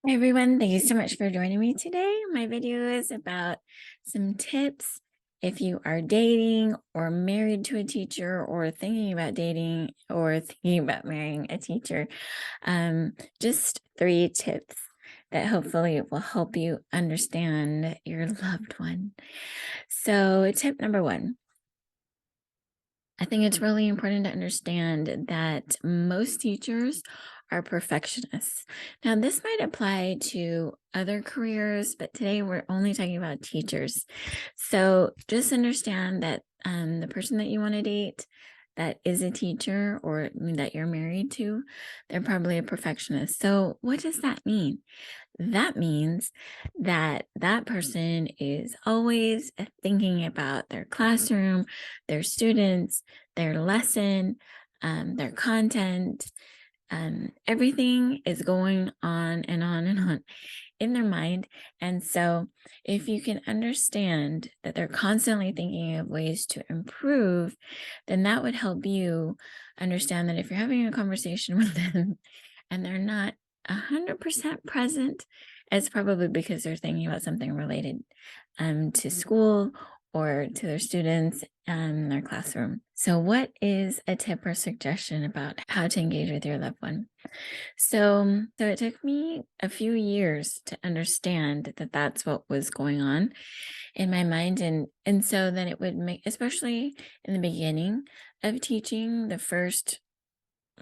Hi everyone, thank you so much for joining me today. My video is about some tips if you are dating or married to a teacher or thinking about dating or thinking about marrying a teacher. Just 3 tips that hopefully will help you understand your loved one. So tip number 1, I think it's really important to understand that most teachers are perfectionists. Now, this might apply to other careers, but today we're only talking about teachers. So just understand that the person that you want to date that is a teacher or that you're married to, they're probably a perfectionist. So, what does that mean? That means that that person is always thinking about their classroom, their students, their lesson, their content. Everything is going on and on and on in their mind. And so, if you can understand that they're constantly thinking of ways to improve, then that would help you understand that if you're having a conversation with them and they're not 100% present, it's probably because they're thinking about something related to school or to their students and their classroom. So, what is a tip or suggestion about how to engage with your loved one? So it took me a few years to understand that that's what was going on in my mind, and so then it would make, especially in the beginning of teaching, the first,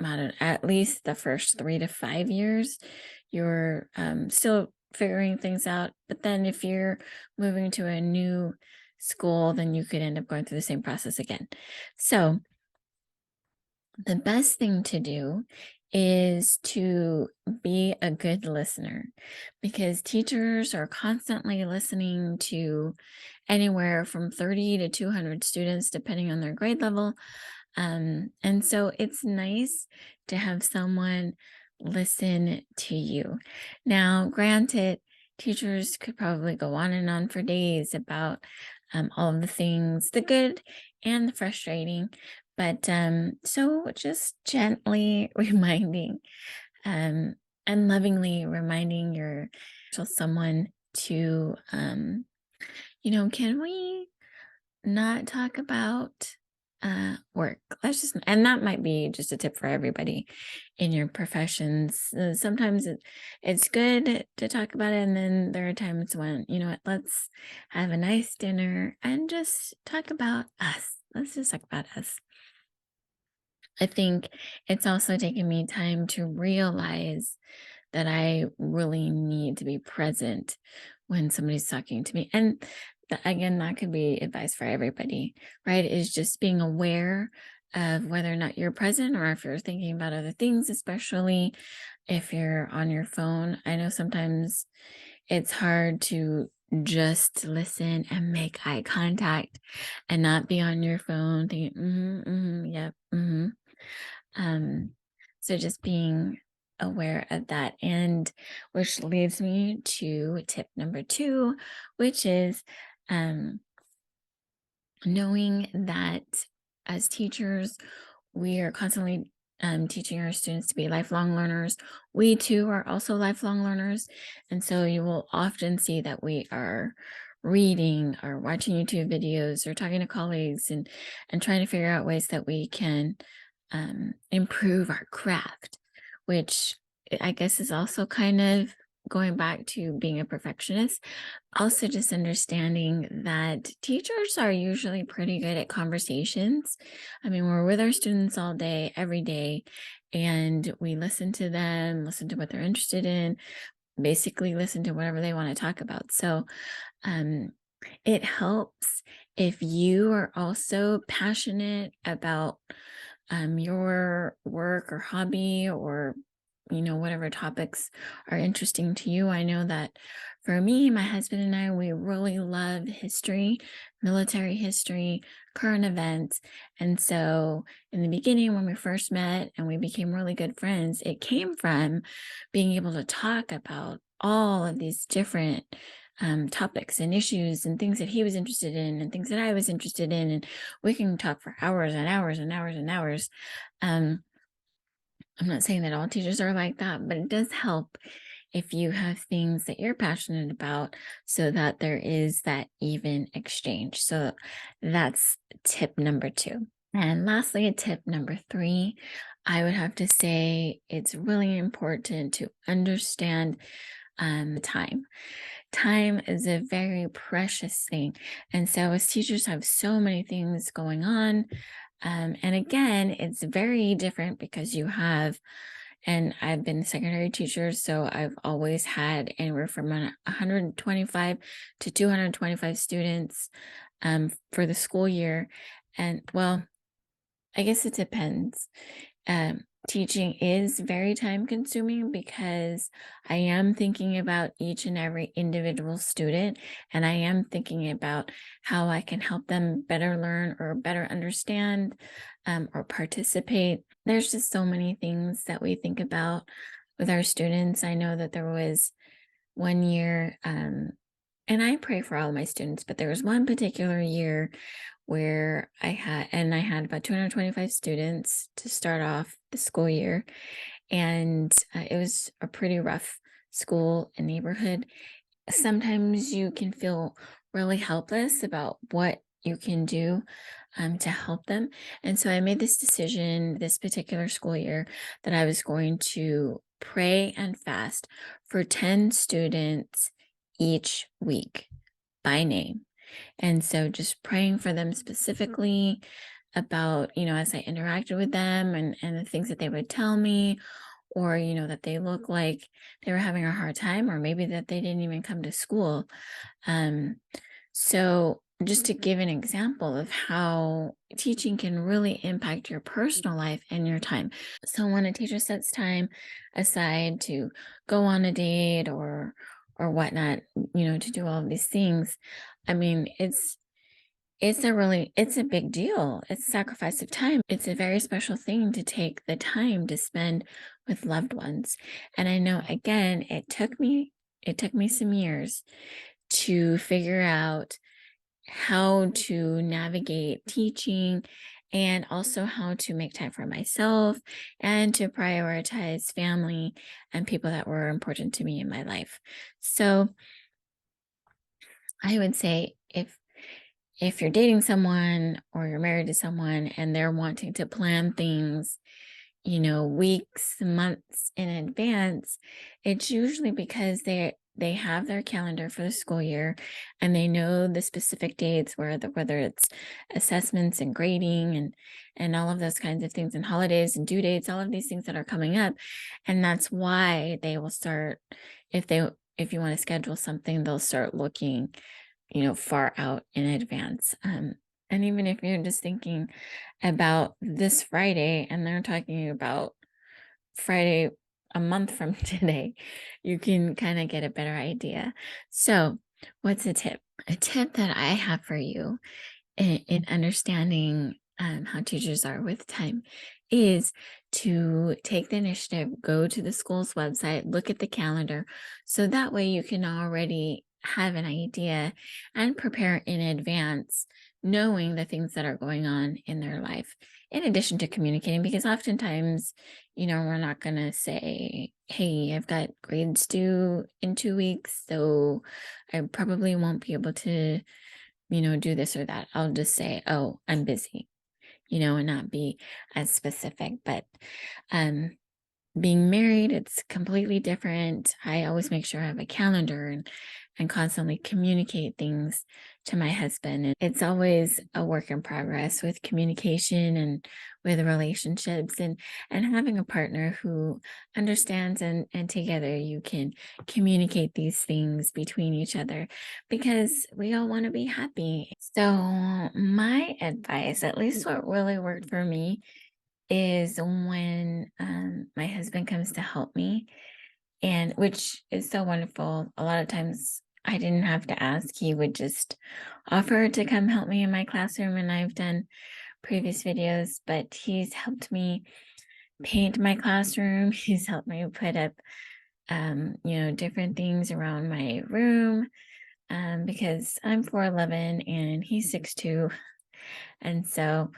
I don't, at least the first 3 to 5 years, you're still figuring things out. But then if you're moving to a new school, then you could end up going through the same process again. So the best thing to do is to be a good listener, because teachers are constantly listening to anywhere from 30 to 200 students, depending on their grade level. And so it's nice to have someone listen to you. Now, granted, teachers could probably go on and on for days about all of the things, the good and the frustrating. But so just gently reminding um, and lovingly reminding your someone to, can we not talk about work? Let's just, and that might be just a tip for everybody in your professions. Sometimes it's good to talk about it, and then there are times when, you know what, let's have a nice dinner and just talk about us. Let's just talk about us. I think it's also taken me time to realize that I really need to be present when somebody's talking to me. And again, that could be advice for everybody, right? Is just being aware of whether or not you're present or if you're thinking about other things, especially if you're on your phone. I know sometimes it's hard to just listen and make eye contact and not be on your phone thinking, yep, um, so just being aware of that, and which leads me to tip number 2, which is um, knowing that as teachers, we are constantly teaching our students to be lifelong learners. We too are also lifelong learners. And so you will often see that we are reading or watching YouTube videos or talking to colleagues and trying to figure out ways that we can improve our craft, which I guess is also kind of going back to being a perfectionist. Also, just understanding that teachers are usually pretty good at conversations. I mean, we're with our students all day, every day, and we listen to them, listen to what they're interested in, basically listen to whatever they want to talk about. So, um, it helps if you are also passionate about your work or hobby, or whatever topics are interesting to you. I know that for me, my husband and I, we really love history, military history, current events. And so in the beginning, when we first met and we became really good friends, it came from being able to talk about all of these different topics and issues and things that he was interested in and things that I was interested in. And we can talk for hours and hours and hours and hours. Um, I'm not saying that all teachers are like that, but it does help if you have things that you're passionate about, so that there is that even exchange. So that's tip number 2. And lastly, tip number 3, I would have to say it's really important to understand time. Time is a very precious thing. And so, as teachers have so many things going on, and again, it's very different because you have, and I've been a secondary teacher, so I've always had anywhere from 125 to 225 students for the school year. And well, I guess it depends. Teaching is very time consuming because I am thinking about each and every individual student, and I am thinking about how I can help them better learn or better understand, or participate. There's just so many things that we think about with our students. I know that there was one year, and I pray for all of my students, but there was one particular year where I had about 225 students to start off the school year, and it was a pretty rough school and neighborhood. Sometimes you can feel really helpless about what you can do to help them. And so I made this decision this particular school year that I was going to pray and fast for 10 students each week by name. And so just praying for them specifically about, as I interacted with them, and the things that they would tell me, or, that they look like they were having a hard time, or maybe that they didn't even come to school. Um, so just to give an example of how teaching can really impact your personal life and your time. So when a teacher sets time aside to go on a date or whatnot, to do all of these things, I mean, it's a big deal. It's a sacrifice of time. It's a very special thing to take the time to spend with loved ones. And I know, again, it took me some years to figure out how to navigate teaching, and also how to make time for myself and to prioritize family and people that were important to me in my life. So I would say, if you're dating someone or you're married to someone and they're wanting to plan things, weeks, months in advance, it's usually because they have their calendar for the school year, and they know the specific dates whether it's assessments and grading and all of those kinds of things, and holidays and due dates, all of these things that are coming up. And that's why they will start, if you want to schedule something, they'll start looking far out in advance. And even if you're just thinking about this Friday and they're talking about Friday a month from today, you can kind of get a better idea. So, what's a tip? A tip that I have for you in understanding how teachers are with time is to take the initiative, go to the school's website, look at the calendar, so that way you can already have an idea and prepare in advance, knowing the things that are going on in their life, in addition to communicating, because oftentimes, we're not going to say, hey, I've got grades due in 2 weeks, so I probably won't be able to do this or that. I'll just say, oh, I'm busy, and not be as specific. But being married, it's completely different. I always make sure I have a calendar and constantly communicate things to my husband. And it's always a work in progress with communication and with relationships, and having a partner who understands, and together you can communicate these things between each other, because we all want to be happy. So my advice, at least what really worked for me, is when my husband comes to help me, and which is so wonderful. A lot of times I didn't have to ask. He would just offer to come help me in my classroom, and I've done previous videos, but he's helped me paint my classroom. He's helped me put up different things around my room, because I'm 4'11" and he's 6'2", and so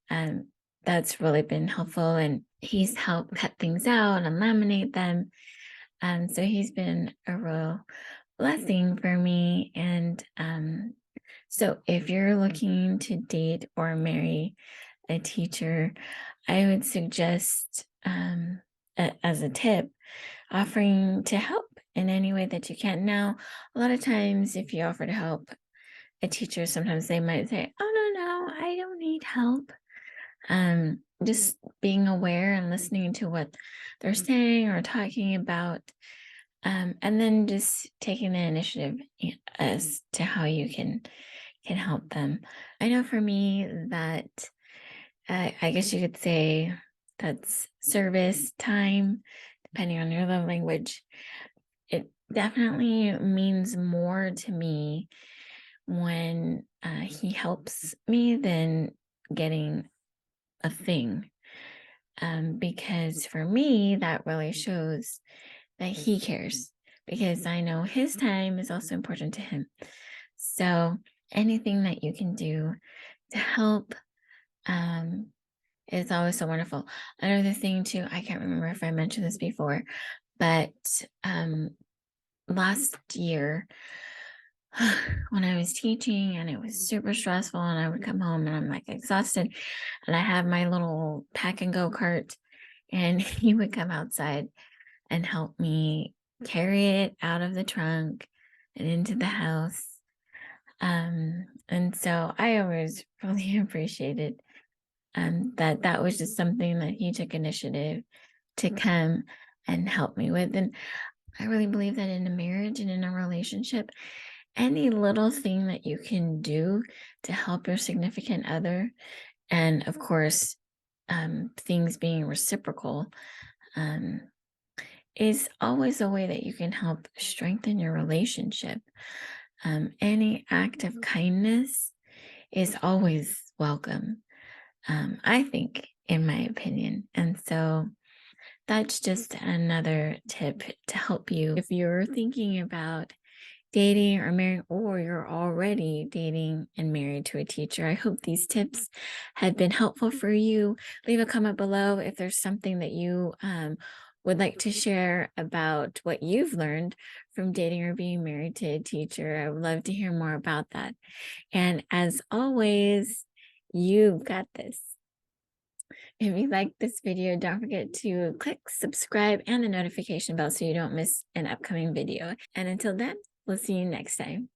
um that's really been helpful. And he's helped cut things out and laminate them. So he's been a real blessing for me. And so if you're looking to date or marry a teacher, I would suggest, as a tip, offering to help in any way that you can. Now, a lot of times, if you offer to help a teacher, sometimes they might say, "Oh, no, no, I don't need help." Just being aware and listening to what they're saying or talking about, and then just taking the initiative as to how you can help them. I know for me that I guess you could say that's service time, depending on your love language. It definitely means more to me when he helps me than getting a thing. Because for me, that really shows that he cares because I know his time is also important to him. So anything that you can do to help um, is always so wonderful. Another thing too, I can't remember if I mentioned this before, but last year when I was teaching and it was super stressful and I would come home and I'm like exhausted and I have my little pack and go cart and he would come outside and help me carry it out of the trunk and into the house. And so I always really appreciated that that was just something that he took initiative to come and help me with. And I really believe that in a marriage and in a relationship, any little thing that you can do to help your significant other, and of course, things being reciprocal, um, is always a way that you can help strengthen your relationship. Any act of kindness is always welcome, I think, in my opinion. And so that's just another tip to help you if you're thinking about dating or marrying, or you're already dating and married to a teacher. I hope these tips have been helpful for you. Leave a comment below if there's something that you would like to share about what you've learned from dating or being married to a teacher. I would love to hear more about that. And as always, you've got this. If you like this video, don't forget to click subscribe and the notification bell so you don't miss an upcoming video. And until then, we'll see you next time.